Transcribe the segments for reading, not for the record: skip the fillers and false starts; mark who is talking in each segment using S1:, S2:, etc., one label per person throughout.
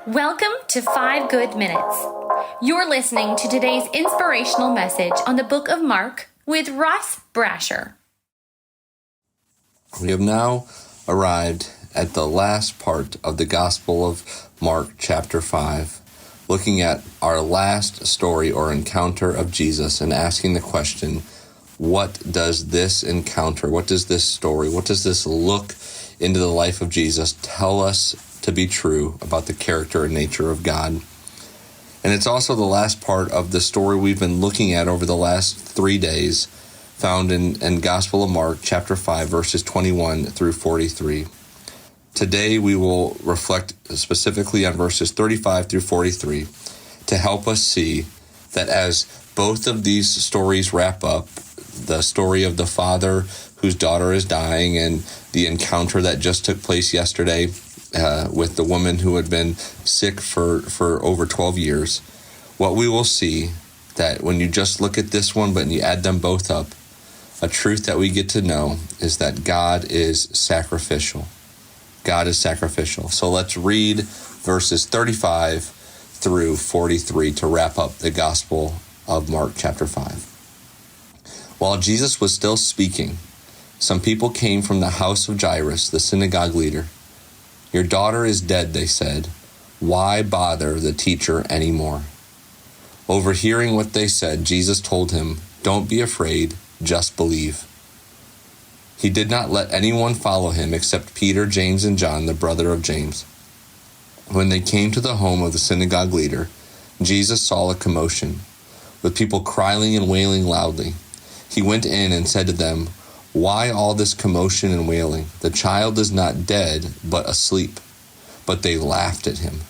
S1: Welcome to 5 Good Minutes. You're listening to today's inspirational message on the book of Mark with Russ Brasher.
S2: We have now arrived at the last part of the Gospel of Mark, chapter 5, looking at our last story or encounter of Jesus and asking the question, what does this encounter, what does this story, what does this look into the life of Jesus tell us to be true about the character and nature of God? And it's also the last part of the story we've been looking at over the last 3 days, found in Gospel of Mark, chapter 5, verses 21 through 43. Today we will reflect specifically on verses 35 through 43 to help us see that as both of these stories wrap up, the story of the father whose daughter is dying and the encounter that just took place yesterday with the woman who had been sick for over 12 years, what we will see that when you just look at this one but you add them both up, a truth that we get to know is that God is sacrificial. God is sacrificial. So let's read verses 35 through 43 to wrap up the Gospel of Mark chapter 5. While Jesus was still speaking, some people came from the house of Jairus, the synagogue leader. "Your daughter is dead," they said. "Why bother the teacher anymore?" Overhearing what they said, Jesus told him, "Don't be afraid, just believe." He did not let anyone follow him except Peter, James, and John, the brother of James. When they came to the home of the synagogue leader, Jesus saw a commotion, with people crying and wailing loudly. He went in and said to them, "Why all this commotion and wailing? The child is not dead, but asleep." But they laughed at him.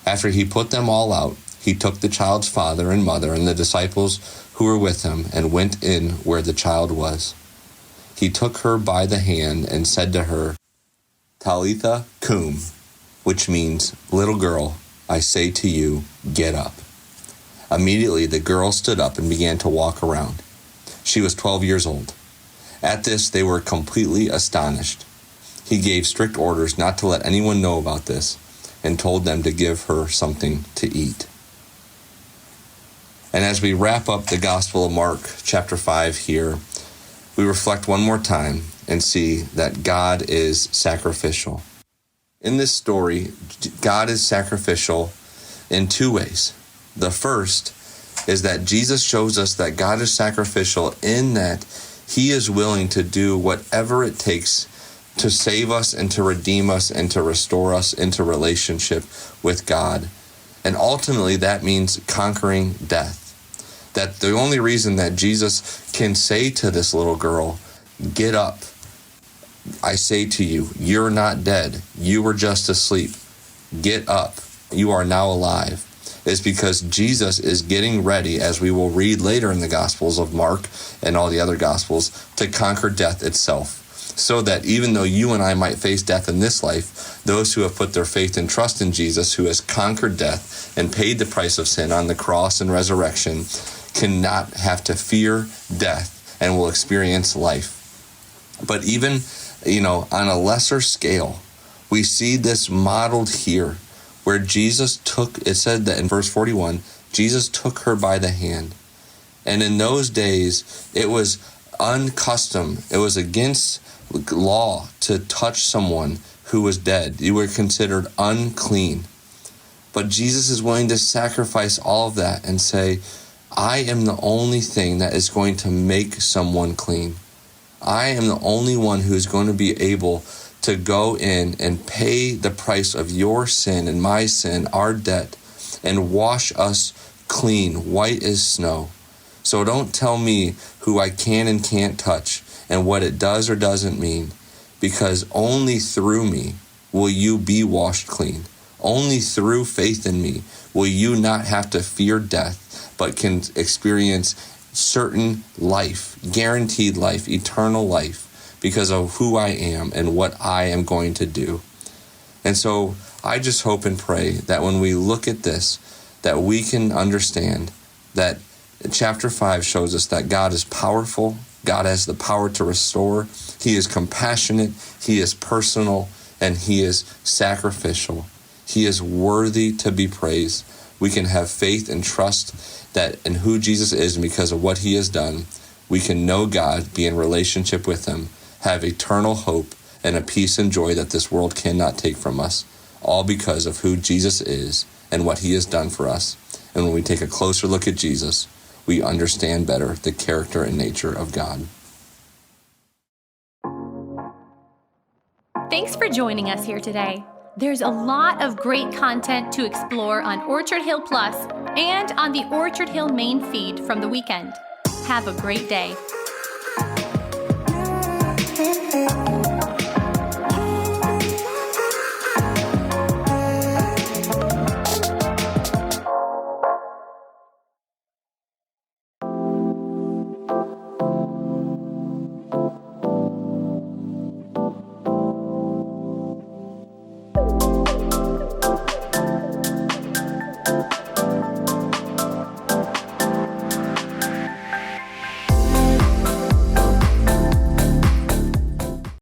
S2: After he put them all out, he took the child's father and mother and the disciples who were with him and went in where the child was. He took her by the hand and said to her, "Talitha, koum," which means, "Little girl, I say to you, get up." Immediately the girl stood up and began to walk around. She was 12 years old. At this, they were completely astonished. He gave strict orders not to let anyone know about this and told them to give her something to eat. And as we wrap up the Gospel of Mark, chapter 5 here, we reflect one more time and see that God is sacrificial. In this story, God is sacrificial in 2 ways. The first is that Jesus shows us that God is sacrificial in that he is willing to do whatever it takes to save us and to redeem us and to restore us into relationship with God. And ultimately that means conquering death. That the only reason that Jesus can say to this little girl, "Get up. I say to you, you're not dead. You were just asleep. Get up. You are now alive," is because Jesus is getting ready, as we will read later in the Gospels of Mark and all the other Gospels, to conquer death itself. So that even though you and I might face death in this life, those who have put their faith and trust in Jesus, who has conquered death and paid the price of sin on the cross and resurrection, cannot have to fear death and will experience life. But even, on a lesser scale, we see this modeled here, where Jesus it said that in verse 41, Jesus took her by the hand. And in those days, it was unaccustomed. It was against law to touch someone who was dead. You were considered unclean. But Jesus is willing to sacrifice all of that and say, I am the only thing that is going to make someone clean. I am the only one who is going to be able to go in and pay the price of your sin and my sin, our debt, and wash us clean, white as snow. So don't tell me who I can and can't touch and what it does or doesn't mean, because only through me will you be washed clean. Only through faith in me will you not have to fear death, but can experience certain life, guaranteed life, eternal life, because of who I am and what I am going to do. And so I just hope and pray that when we look at this, that we can understand that chapter 5 shows us that God is powerful, God has the power to restore, He is compassionate, He is personal, and He is sacrificial. He is worthy to be praised. We can have faith and trust that in who Jesus is, and because of what he has done, we can know God, be in relationship with him, have eternal hope, and a peace and joy that this world cannot take from us, all because of who Jesus is and what he has done for us. And when we take a closer look at Jesus, we understand better the character and nature of God.
S1: Thanks for joining us here today. There's a lot of great content to explore on Orchard Hill Plus and on the Orchard Hill main feed from the weekend. Have a great day.